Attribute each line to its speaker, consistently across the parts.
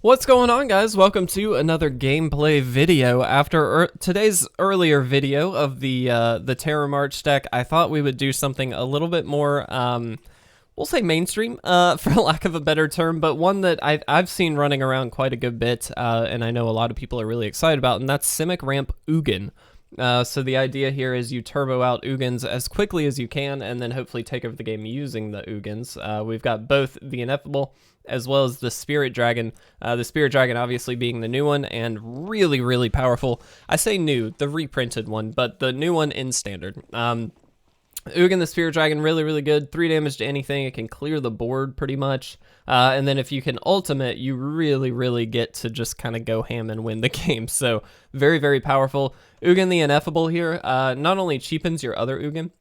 Speaker 1: What's going on, guys? Welcome to another gameplay video. After today's earlier video of the Terror March deck, I thought we would do something a little bit more, we'll say mainstream, for lack of a better term, but one that I've seen running around quite a good bit, and I know a lot of people are really excited about, and that's Simic Ramp Ugin. So the idea here is you turbo out Ugins as quickly as you can, and then hopefully take over the game using the Ugins. We've got both the Ineffable as well as the Spirit Dragon. The Spirit Dragon obviously being the new one and really, really powerful. I say new, the reprinted one, but the new one in standard. Ugin the Spirit Dragon, really, really good. 3 damage to anything. It can clear the board pretty much. And then if you can ultimate, you really, really get to just kind of go ham and win the game. So very, very powerful. Ugin the Ineffable here not only cheapens your other Ugin,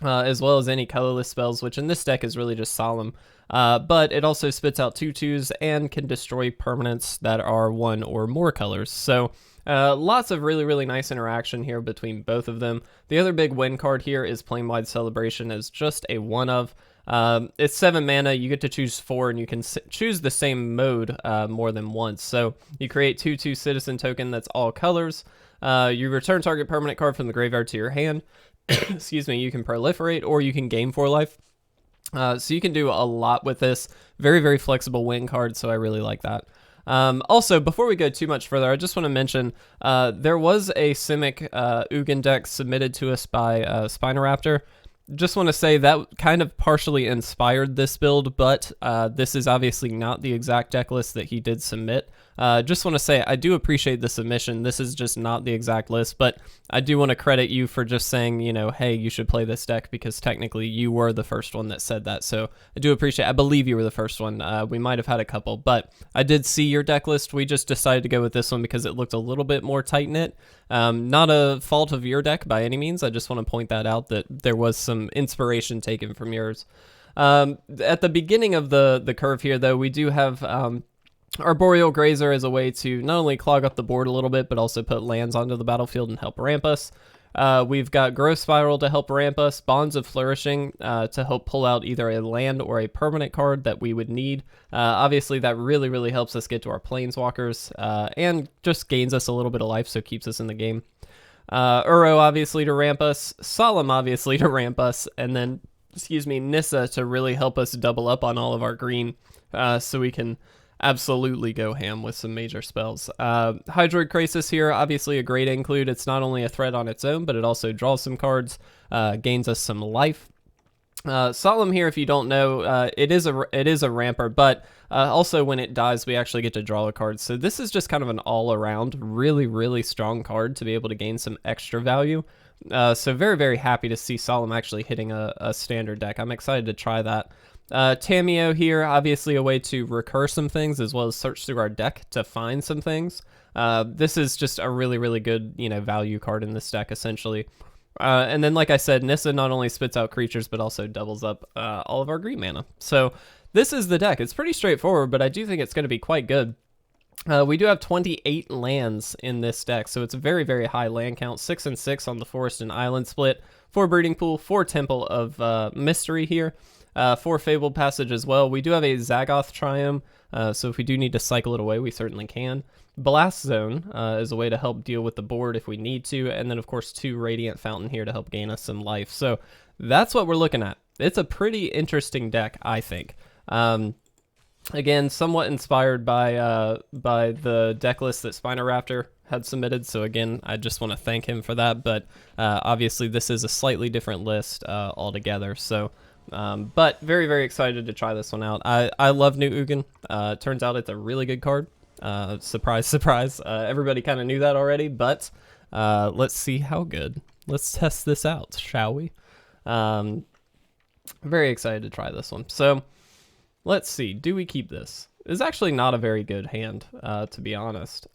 Speaker 1: as well as any colorless spells, which in this deck is really just Solemn. But it also spits out 2/2s and can destroy permanents that are 1 or more colors. So lots of really, really nice interaction here between both of them. The other big win card here is Planewide Celebration as just a one of. It's 7 mana, you get to choose 4, and you can choose the same mode more than once. So you create 2/2 citizen token that's all colors. You return target permanent card from the graveyard to your hand. Excuse me, you can proliferate or you can gain 4 life. So you can do a lot with this. Very, very flexible win card, so I really like that. Also, before we go too much further, I just want to mention there was a Simic Ugin deck submitted to us by Spinoraptor. Just want to say that kind of partially inspired this build, but this is obviously not the exact deck list that he did submit. Just want to say I do appreciate the submission. This is just not the exact list, but I do want to credit you for just saying, you know, hey, you should play this deck, because technically you were the first one that said that. So I do appreciate, I believe you were the first one. We might have had a couple, but I did see your deck list. We just decided to go with this one because it looked a little bit more tight-knit. Not a fault of your deck by any means. I just want to point that out, that there was some inspiration taken from yours. At the beginning of the curve here, though, we do have Arboreal Grazer as a way to not only clog up the board a little bit, but also put lands onto the battlefield and help ramp us. We've got Growth Spiral to help ramp us, Bonds of Flourishing to help pull out either a land or a permanent card that we would need. Obviously, that really, really helps us get to our Planeswalkers and just gains us a little bit of life, so keeps us in the game. Uro, obviously, to ramp us, Solemn, obviously, to ramp us, and then, excuse me, Nissa to really help us double up on all of our green so we can absolutely go ham with some major spells. Hydroid Krasis here, obviously a great include. It's not only a threat on its own, but it also draws some cards, gains us some life. Solemn here, if you don't know, it is a ramper, but also when it dies, we actually get to draw a card. So this is just kind of an all-around, really, really strong card to be able to gain some extra value. So very, very happy to see Solemn actually hitting a standard deck. I'm excited to try that. Tamiyo here, obviously a way to recur some things as well as search through our deck to find some things. This is just a really, really good, value card in this deck, essentially. And then, like I said, Nissa not only spits out creatures, but also doubles up all of our green mana. So this is the deck. It's pretty straightforward, but I do think it's going to be quite good. We do have 28 lands in this deck, so it's a very, very high land count. 6 and 6 on the Forest and Island split. 4 Breeding Pool, 4 Temple of Mystery here. 4 Fabled Passage as well. We do have a Zagoth Triome, so if we do need to cycle it away, we certainly can. Blast Zone is a way to help deal with the board if we need to, and then of course 2 Radiant Fountain here to help gain us some life. So that's what we're looking at. It's a pretty interesting deck, I think. Again, somewhat inspired by the deck list that Spinoraptor had submitted, so again, I just want to thank him for that, but obviously this is a slightly different list altogether, so... but very, very excited to try this one out. I love new Ugin. Turns out it's a really good card. Surprise, surprise. Everybody kind of knew that already, but let's see how good. Let's test this out, shall we? Very excited to try this one. So let's see. Do we keep this? It's actually not a very good hand, to be honest.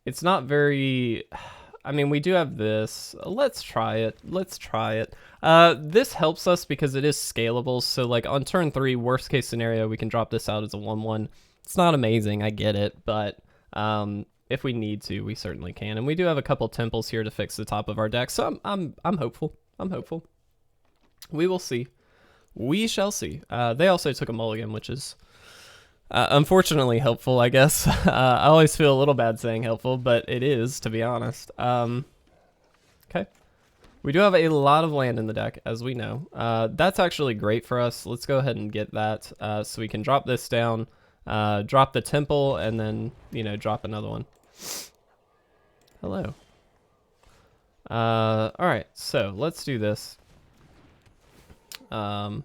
Speaker 1: It's not very... I mean, we do have this. Let's try it. Let's try it. This helps us because it is scalable. So, like, on turn 3, worst case scenario, we can drop this out as a 1/1. It's not amazing, I get it, but if we need to, we certainly can. And we do have a couple temples here to fix the top of our deck, so I'm hopeful. I'm hopeful. We will see. We shall see. They also took a mulligan, which is Unfortunately helpful, I guess. I always feel a little bad saying helpful, but it is, to be honest. Okay. We do have a lot of land in the deck, as we know. That's actually great for us. Let's go ahead and get that so we can drop this down, drop the temple, and then, you know, drop another one. Hello. Alright, so let's do this. We'll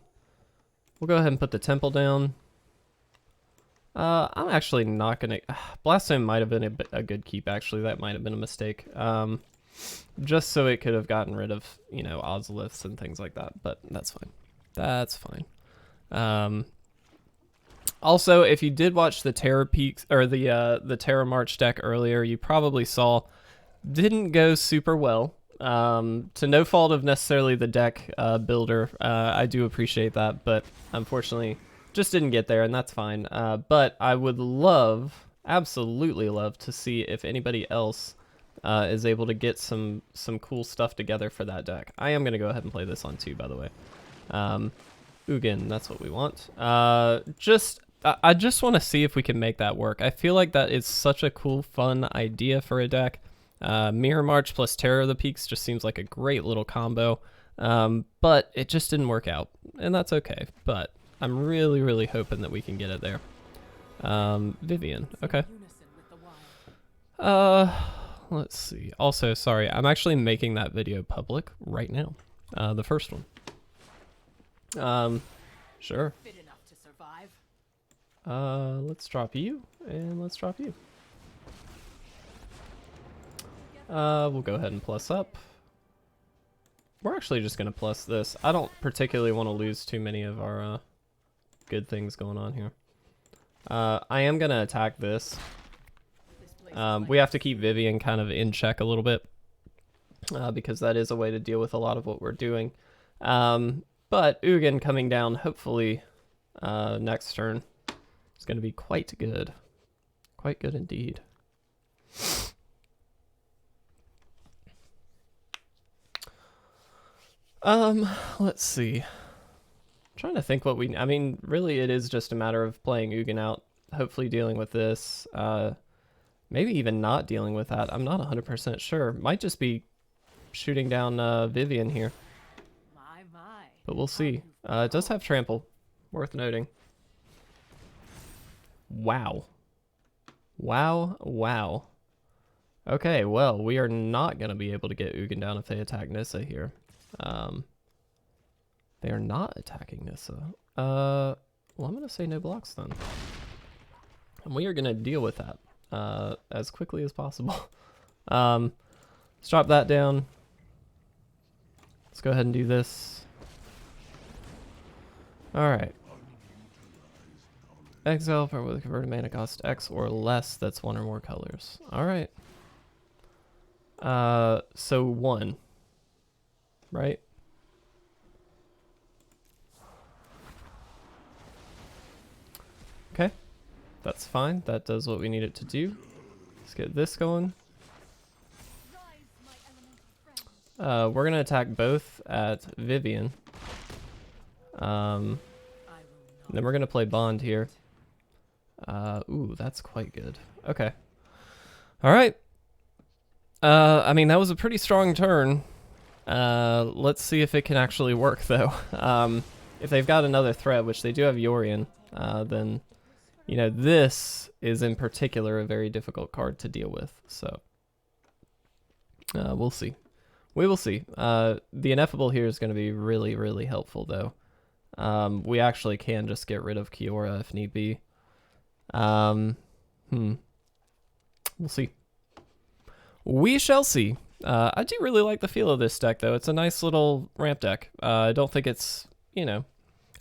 Speaker 1: go ahead and put the temple down. I'm actually not gonna... Blaststone might have been a good keep, actually. That might have been a mistake. Just so it could have gotten rid of, you know, Ozoliths and things like that, but that's fine. That's fine. Also, if you did watch the Terra Peaks, or the Terra March deck earlier, you probably saw didn't go super well. To no fault of necessarily the deck builder. I do appreciate that, but unfortunately just didn't get there, and that's fine. But I would love, absolutely love, to see if anybody else is able to get some cool stuff together for that deck. I am going to go ahead and play this on 2, by the way. Ugin, that's what we want. I just want to see if we can make that work. I feel like that is such a cool, fun idea for a deck. Mirror March plus Terror of the Peaks just seems like a great little combo. But it just didn't work out, and that's okay. But I'm really, really hoping that we can get it there. Vivian, okay. Let's see. Also, sorry, I'm actually making that video public right now. The first one. Sure. Let's drop you, and let's drop you. We'll go ahead and plus up. We're actually just going to plus this. I don't particularly want to lose too many of our good things going on here. I am going to attack this. We have to keep Vivian kind of in check a little bit, because that is a way to deal with a lot of what we're doing. But Ugin coming down, hopefully, next turn is going to be quite good. Quite good indeed. Let's see. I'm trying to think what I mean, really it is just a matter of playing Ugin out, hopefully dealing with this, maybe even not dealing with that. I'm not 100% sure. Might just be shooting down Vivian here. But we'll see. It does have trample, worth noting. Wow. Wow, wow. Okay, well, we are not going to be able to get Ugin down if they attack Nissa here. They are not attacking Nissa. Well, I'm going to say no blocks then. And we are going to deal with that as quickly as possible. Let's drop that down. Let's go ahead and do this. Alright. Exile for with a converted mana cost X or less that's 1 or more colors. Alright. So 1. Right? Okay. That's fine. That does what we need it to do. Let's get this going. We're going to attack both at Vivian. Then we're going to play Bond here. Ooh, that's quite good. Okay. Alright. I mean, that was a pretty strong turn. Let's see if it can actually work, though. If they've got another threat, which they do have Yorion, then, you know, this is in particular a very difficult card to deal with. So, we'll see. We will see. The Ineffable here is going to be really, really helpful, though. We actually can just get rid of Kiora if need be. We'll see. We shall see. I do really like the feel of this deck, though. It's a nice little ramp deck. I don't think it's, you know...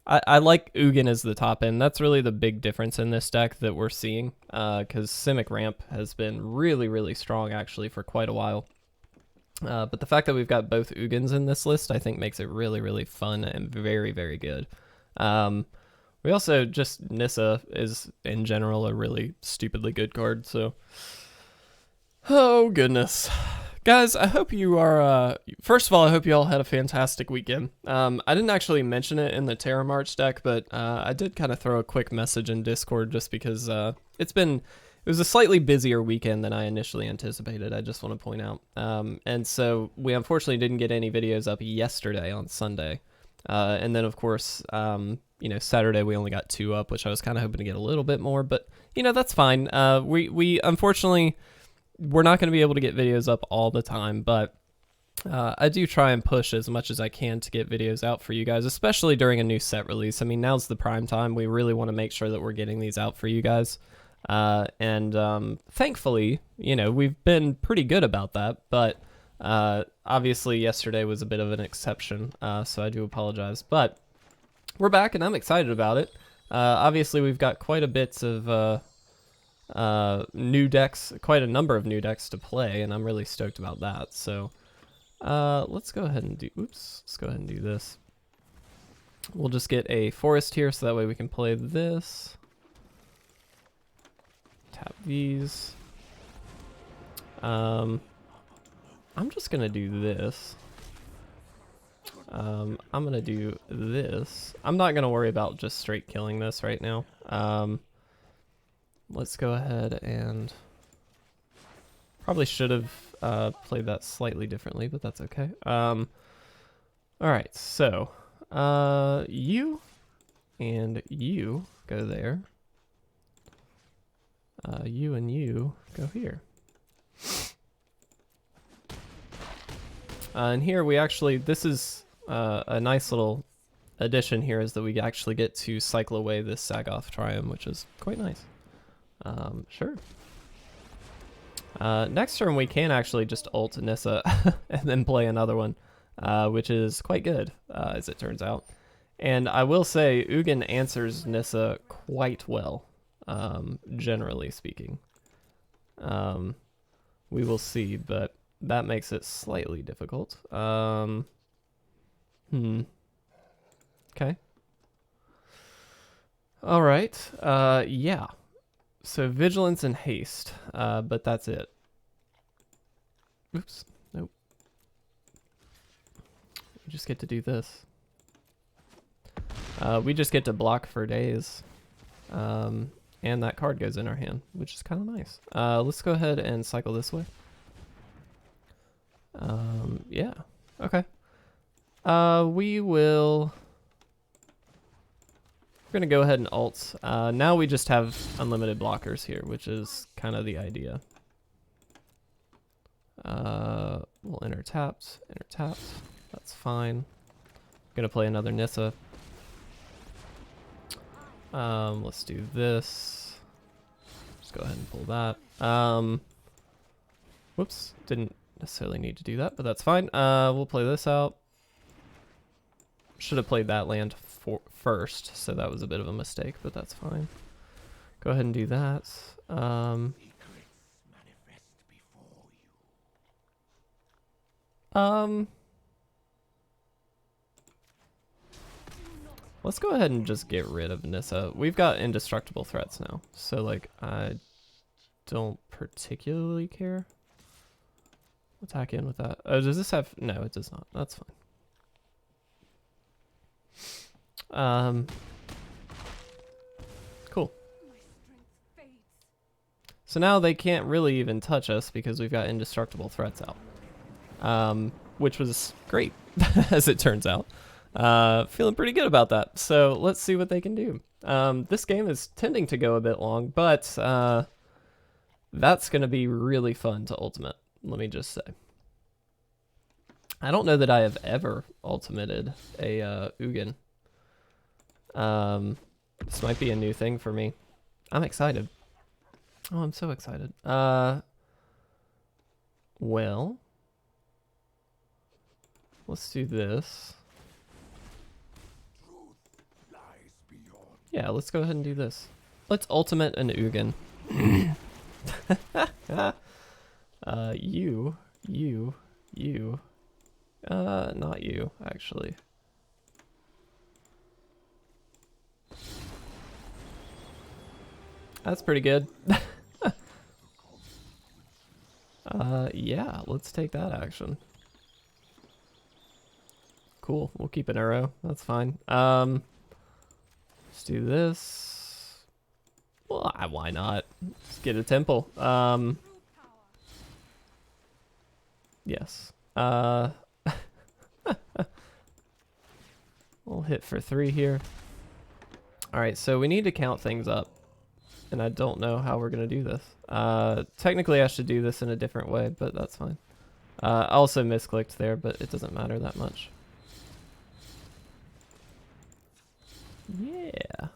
Speaker 1: I like Ugin as the top end. That's really the big difference in this deck that we're seeing, because Simic Ramp has been really, really strong, actually, for quite a while. But the fact that we've got both Ugins in this list, I think makes it really, really fun and very, very good. We also just... Nissa is, in general, a really stupidly good card, so... Oh, goodness. Guys, I hope you are, first of all, I hope you all had a fantastic weekend. I didn't actually mention it in the Terra March deck, but I did kind of throw a quick message in Discord just because it was a slightly busier weekend than I initially anticipated, I just want to point out. And so we unfortunately didn't get any videos up yesterday on Sunday. And then, of course, you know, Saturday we only got 2 up, which I was kind of hoping to get a little bit more, but, you know, that's fine. We unfortunately... We're not going to be able to get videos up all the time, but I do try and push as much as I can to get videos out for you guys, especially during a new set release. I mean, now's the prime time. We really want to make sure that we're getting these out for you guys. And thankfully, you know, we've been pretty good about that, but obviously yesterday was a bit of an exception, so I do apologize. But we're back, and I'm excited about it. Obviously, we've got quite a bit of... new decks, quite a number of new decks to play, and I'm really stoked about that. So let's go ahead and do this. We'll just get a forest here so that way we can play this. Tap these. I'm just gonna do this. I'm gonna do this. I'm not gonna worry about just straight killing this right now. Let's go ahead and probably should have played that slightly differently, but that's okay. All right, so you and you go there. You and you go here. And here we actually, this is a nice little addition here, is that we actually get to cycle away this Zagoth Triome, which is quite nice. Sure. Next turn we can actually just ult Nissa and then play another one, which is quite good, as it turns out. And I will say, Ugin answers Nissa quite well, generally speaking. We will see, but that makes it slightly difficult. Okay. Alright, yeah. So vigilance and haste, but that's it. Oops, nope. We just get to do this. We just get to block for days. And that card goes in our hand, which is kind of nice. Let's go ahead and cycle this way. Yeah, okay. We will... We're going to go ahead and ult. Now we just have unlimited blockers here, which is kind of the idea. We'll enter tapped. That's fine. Going to play another Nissa. Let's do this. Just go ahead and pull that. Whoops, didn't necessarily need to do that, but that's fine. We'll play this out. Should have played that land first, so that was a bit of a mistake, but that's fine. Go ahead and do that. Let's go ahead and just get rid of Nissa. We've got indestructible threats now, so like I don't particularly care. Attack in with that. Oh, does this have... No, it does not. That's fine. Cool. So now they can't really even touch us because we've got indestructible threats out. Which was great, as it turns out. Feeling pretty good about that. So let's see what they can do. This game is tending to go a bit long, but that's going to be really fun to ultimate, let me just say. I don't know that I have ever ultimated a Ugin. This might be a new thing for me. I'm excited. Oh, I'm so excited. Well, let's do this. Yeah, let's go ahead and do this. Let's ultimate an Ugin. You. Not you, actually. That's pretty good. Yeah, let's take that action. Cool, we'll keep an arrow. That's fine. Let's do this. Well, why not? Let's get a temple. Yes. We'll hit for 3 here. Alright, so we need to count things up. And I don't know how we're going to do this. Technically, I should do this in a different way, but that's fine. I also misclicked there, but it doesn't matter that much. Yeah.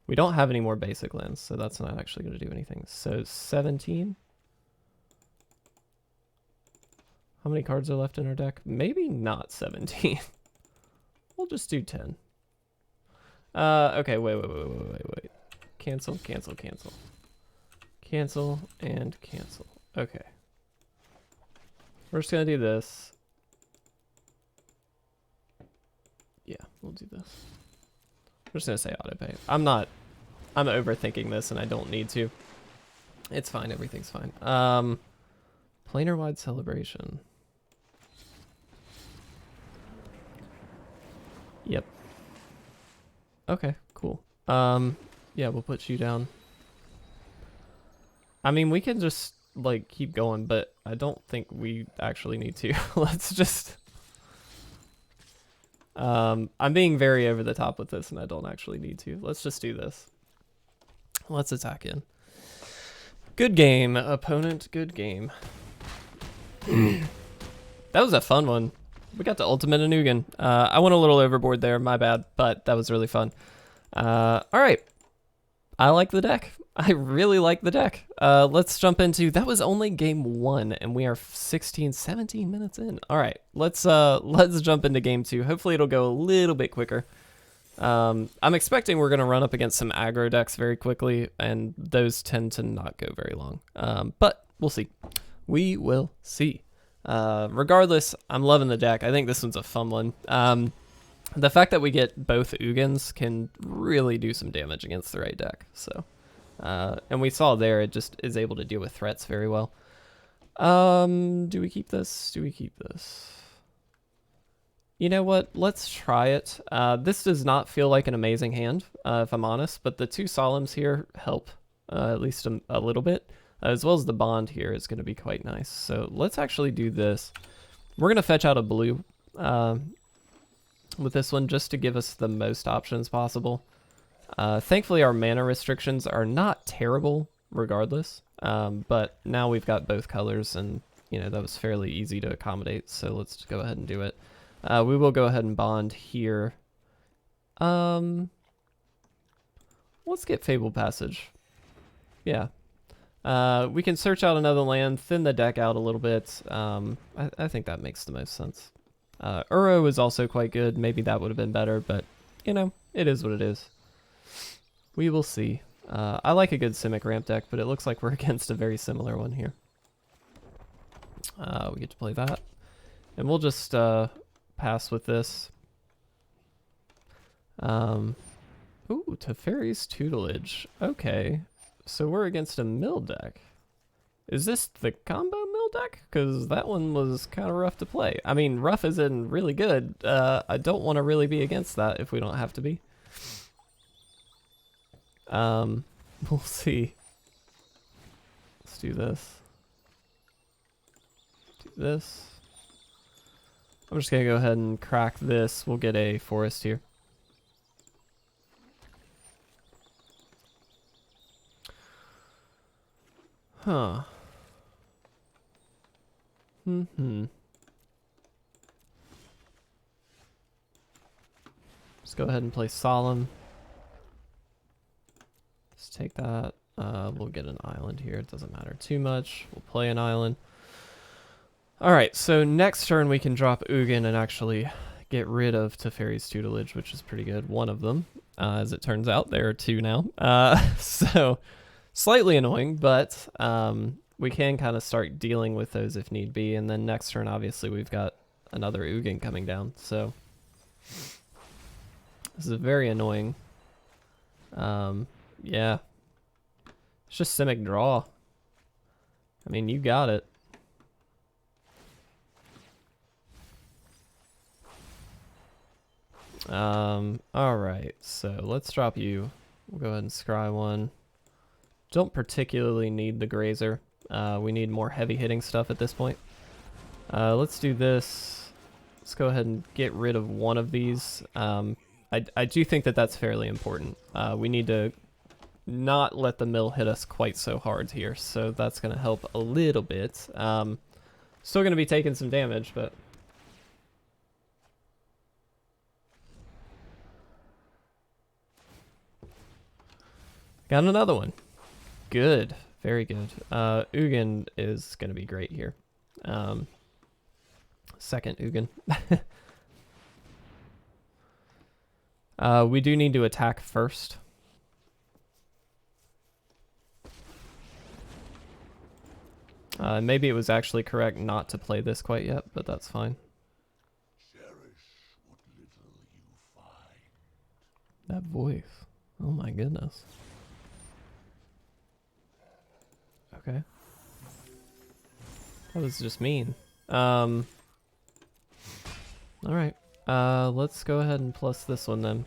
Speaker 1: We don't have any more basic lands, so that's not actually going to do anything. So 17. How many cards are left in our deck? Maybe not 17. We'll just do 10. Okay, wait. Cancel, cancel, cancel. Cancel and cancel. Okay. We're just gonna do this. Yeah, we'll do this. I'm just gonna say autopay. I'm overthinking this and I don't need to. It's fine, everything's fine. Planewide Celebration. Yep. Okay, cool. Yeah, we'll put you down. I mean, we can just, like, keep going, but I don't think we actually need to. Let's just... I'm being very over the top with this, and I don't actually need to. Let's just do this. Let's attack in. Good game, opponent. Good game. That was a fun one. We got to ultimate an Ugin. I went a little overboard there, my bad, but that was really fun. All right. I like the deck. I really like the deck. Let's jump into, that was only game 1 and we are 17 minutes in. All right, let's jump into game 2. Hopefully it'll go a little bit quicker. I'm expecting we're gonna run up against some aggro decks very quickly, and those tend to not go very long. But we'll see. We will see. Regardless, I'm loving the deck. I think this one's a fun one. The fact that we get both Ugins can really do some damage against the right deck. So, and we saw there, it just is able to deal with threats very well. Do we keep this? Do we keep this? You know what? Let's try it. This does not feel like an amazing hand, if I'm honest, but the 2 Solemns here help, at least a little bit, as well as the Bond here is going to be quite nice. So let's actually do this. We're going to fetch out a blue with this one just to give us the most options possible. Thankfully, our mana restrictions are not terrible regardless, but now we've got both colors, and you know that was fairly easy to accommodate, so let's go ahead and do it. We will go ahead and Bond here. Let's get Fabled Passage. Yeah. We can search out another land, thin the deck out a little bit. I think that makes the most sense. Uro is also quite good. Maybe that would have been better, but, you know, it is what it is. We will see. I like a good Simic Ramp deck, but it looks like we're against a very similar one here. We get to play that. And we'll just pass with this. Ooh, Teferi's Tutelage. Okay. So we're against a mill deck. Is this the combo mill deck? Because that one was kind of rough to play. I mean, rough is in really good. I don't want to really be against that if we don't have to be. We'll see. Let's do this. Do this. I'm just going to go ahead and crack this. We'll get a forest here. Huh. Let's go ahead and play Solemn. Let's take that. We'll get an island here. It doesn't matter too much. We'll play an island. Alright, so next turn we can drop Ugin and actually get rid of Teferi's Tutelage, which is pretty good. One of them, as it turns out. There are 2 now. So, slightly annoying, but we can kind of start dealing with those if need be. And then next turn, obviously, we've got another Ugin coming down. So, this is very annoying. Yeah. It's just Simic draw. I mean, you got it. Alright, so let's drop you. We'll go ahead and scry one. Don't particularly need the Grazer. We need more heavy hitting stuff at this point. Let's do this. Let's go ahead and get rid of one of these. I do think that that's fairly important. We need to not let the mill hit us quite so hard here, so that's going to help a little bit. Still going to be taking some damage, but... Got another one. Good. Very good. Ugin is going to be great here. Second Ugin. We do need to attack first. Maybe it was actually correct not to play this quite yet, but that's fine. Cherish what little you find. That voice. Oh my goodness. Okay. That was just mean. Alright. Let's go ahead and plus this one then.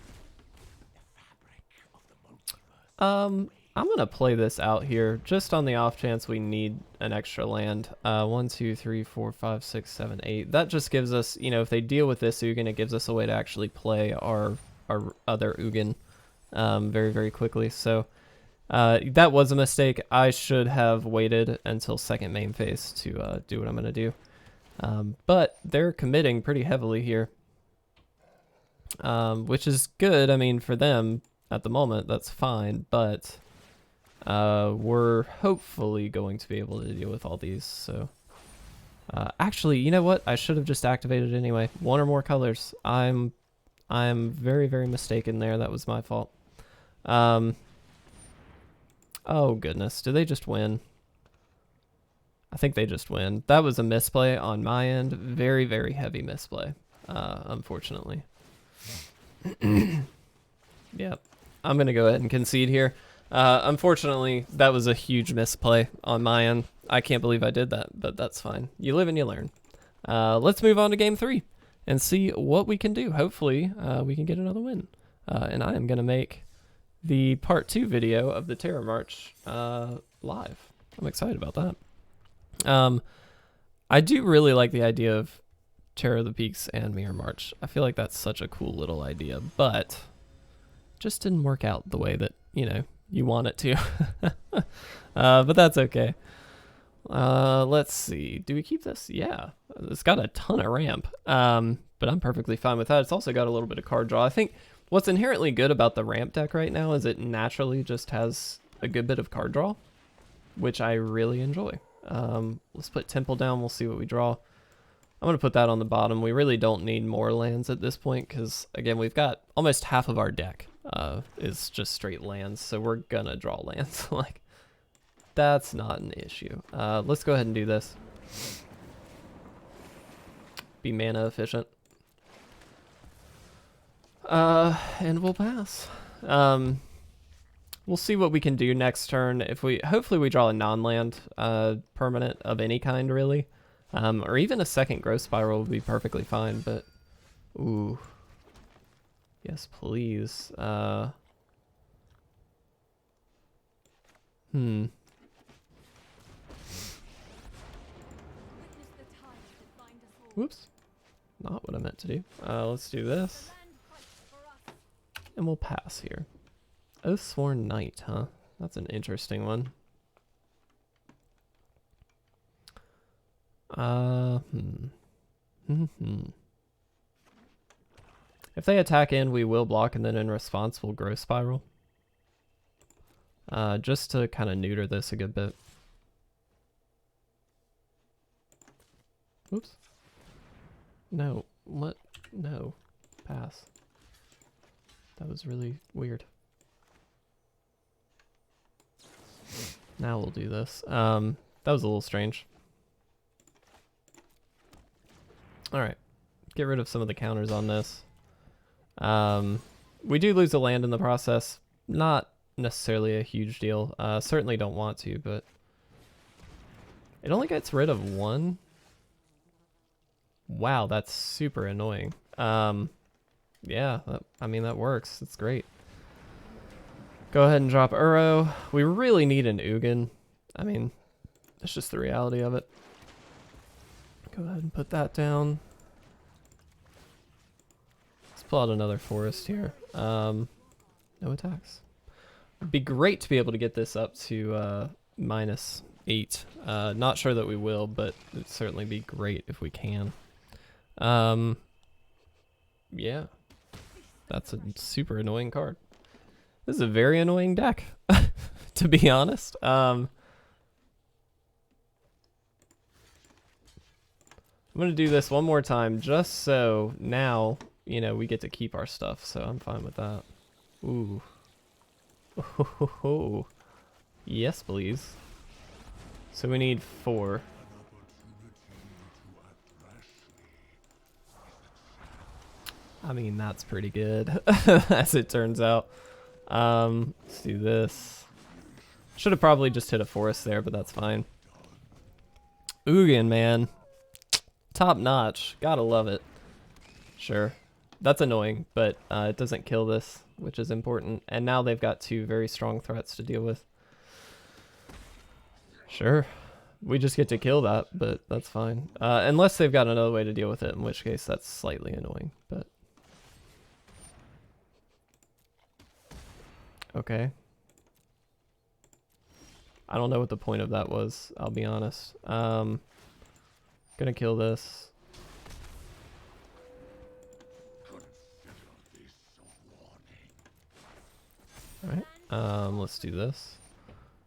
Speaker 1: I'm gonna play this out here, just on the off chance we need an extra land. 1, 2, 3, 4, 5, 6, 7, 8. That just gives us, you know, if they deal with this Ugin, it gives us a way to actually play our other Ugin very, very quickly. So that was a mistake. I should have waited until second main phase to do what I'm gonna do. But they're committing pretty heavily here, which is good. I mean, for them at the moment, that's fine, but we're hopefully going to be able to deal with all these. So actually, you know what? I should have just activated anyway. One or more colors. I'm very, very mistaken there. That was my fault. Oh goodness, did they just win? I think they just win. That was a misplay on my end. Very, very heavy misplay, unfortunately. Yep. I'm going to go ahead and concede here. Unfortunately, that was a huge misplay on my end. I can't believe I did that, but that's fine. You live and you learn. Let's move on to game 3 and see what we can do. Hopefully, we can get another win. And I am going to make the part 2 video of the Terror March live. I'm excited about that. I do really like the idea of Terror of the Peaks and Mirror March. I feel like that's such a cool little idea, but just didn't work out the way that, you know, you want it to. But that's okay. Let's see. Do we keep this? Yeah. It's got a ton of ramp, but I'm perfectly fine with that. It's also got a little bit of card draw. I think what's inherently good about the ramp deck right now is it naturally just has a good bit of card draw, which I really enjoy. Let's put Temple down. We'll see what we draw. I'm going to put that on the bottom. We really don't need more lands at this point because, again, we've got almost half of our deck is just straight lands, so we're going to draw lands. Like, that's not an issue. Let's go ahead and do this. Be mana efficient. And we'll pass. We'll see what we can do next turn. If we, hopefully we draw a non-land permanent of any kind, really. Or even a second growth spiral would be perfectly fine, but ooh. Yes, please. Whoops. Not what I meant to do. Let's do this. And we'll pass here. Oathsworn Knight, huh? That's an interesting one. If they attack in, we will block, and then in response, we'll growth spiral. Just to kind of neuter this a good bit. Oops. No. What? No. Pass. That was really weird. Now we'll do this. That was a little strange. Alright. Get rid of some of the counters on this. We do lose a land in the process. Not necessarily a huge deal. Certainly don't want to, but It only gets rid of one. Wow, that's super annoying. Yeah, I mean, that works. It's great. Go ahead and drop Uro. We really need an Ugin. I mean, that's just the reality of it. Go ahead and put that down. Let's pull out another forest here. No attacks. It'd be great to be able to get this up to -8. Not sure that we will, but it'd certainly be great if we can. Yeah. That's a super annoying card. This is a very annoying deck, to be honest. I'm going to do this one more time just so now, you know, we get to keep our stuff. So I'm fine with that. Ooh. Oh, yes, please. So we need 4. I mean, that's pretty good, as it turns out. Let's do this. Should have probably just hit a forest there, but that's fine. Ugin, man. Top notch. Gotta love it. Sure. That's annoying, but it doesn't kill this, which is important. And now they've got 2 very strong threats to deal with. Sure. We just get to kill that, but that's fine. Unless they've got another way to deal with it, in which case that's slightly annoying, but... Okay. I don't know what the point of that was, I'll be honest. Gonna kill this. Alright, let's do this.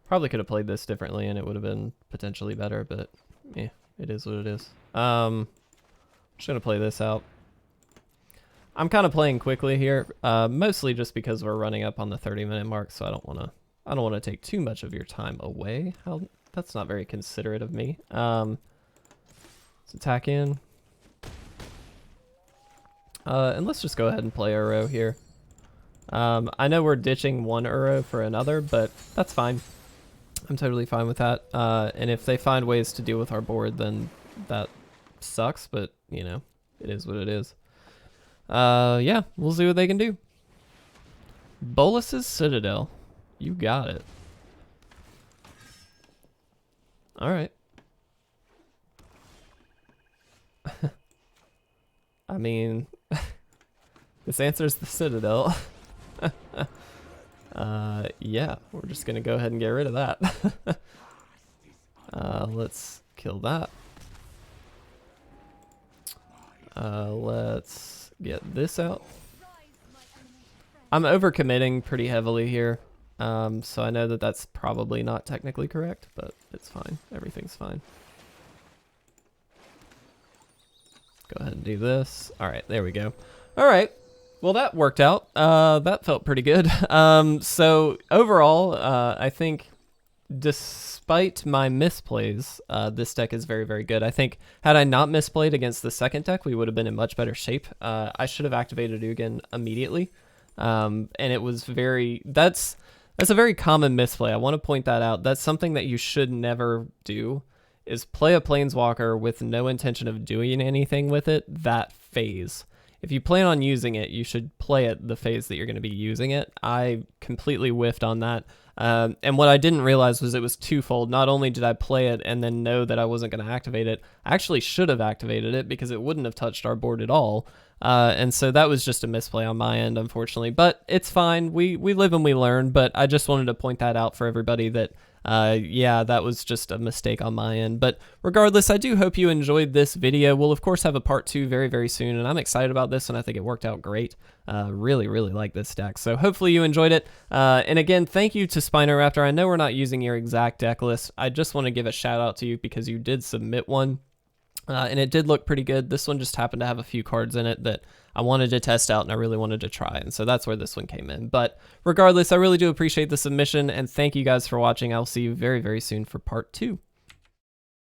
Speaker 1: Probably could have played this differently and it would have been potentially better, but yeah, it is what it is. Just gonna play this out. I'm kind of playing quickly here, mostly just because we're running up on the 30-minute mark, so I don't want to take too much of your time away. That's not very considerate of me. Let's attack in. And let's just go ahead and play Uro here. I know we're ditching one Uro for another, but that's fine. I'm totally fine with that. And if they find ways to deal with our board, then that sucks, but, you know, it is what it is. Yeah, we'll see what they can do. Bolus's Citadel. You got it. Alright. I mean, this answers the Citadel. Yeah, we're just gonna go ahead and get rid of that. Let's kill that. Let's get this out. I'm overcommitting pretty heavily here, so I know that that's probably not technically correct, but it's fine. Everything's fine. Go ahead and do this. All right, there we go. All right, well that worked out. That felt pretty good. So overall, I think despite my misplays, this deck is very, very good. I think had I not misplayed against the second deck, we would have been in much better shape. I should have activated Ugin immediately. And it was that's a very common misplay. I want to point that out. That's something that you should never do, is play a Planeswalker with no intention of doing anything with it that phase. If you plan on using it, you should play it the phase that you're going to be using it. I completely whiffed on that. And what I didn't realize was it was twofold. Not only did I play it and then know that I wasn't going to activate it, I actually should have activated it because it wouldn't have touched our board at all. And so that was just a misplay on my end, unfortunately. But it's fine. We live and we learn. But I just wanted to point that out for everybody that, yeah, that was just a mistake on my end. But regardless, I do hope you enjoyed this video. We'll, of course, have a part 2 very, very soon. And I'm excited about this, and I think it worked out great. Really, really like this deck. So hopefully you enjoyed it. And again, thank you to Spinoraptor. I know we're not using your exact deck list. I just want to give a shout out to you because you did submit one. And it did look pretty good. This one just happened to have a few cards in it that I wanted to test out and I really wanted to try. And so that's where this one came in. But regardless, I really do appreciate the submission and thank you guys for watching. I'll see you very, very soon for part 2.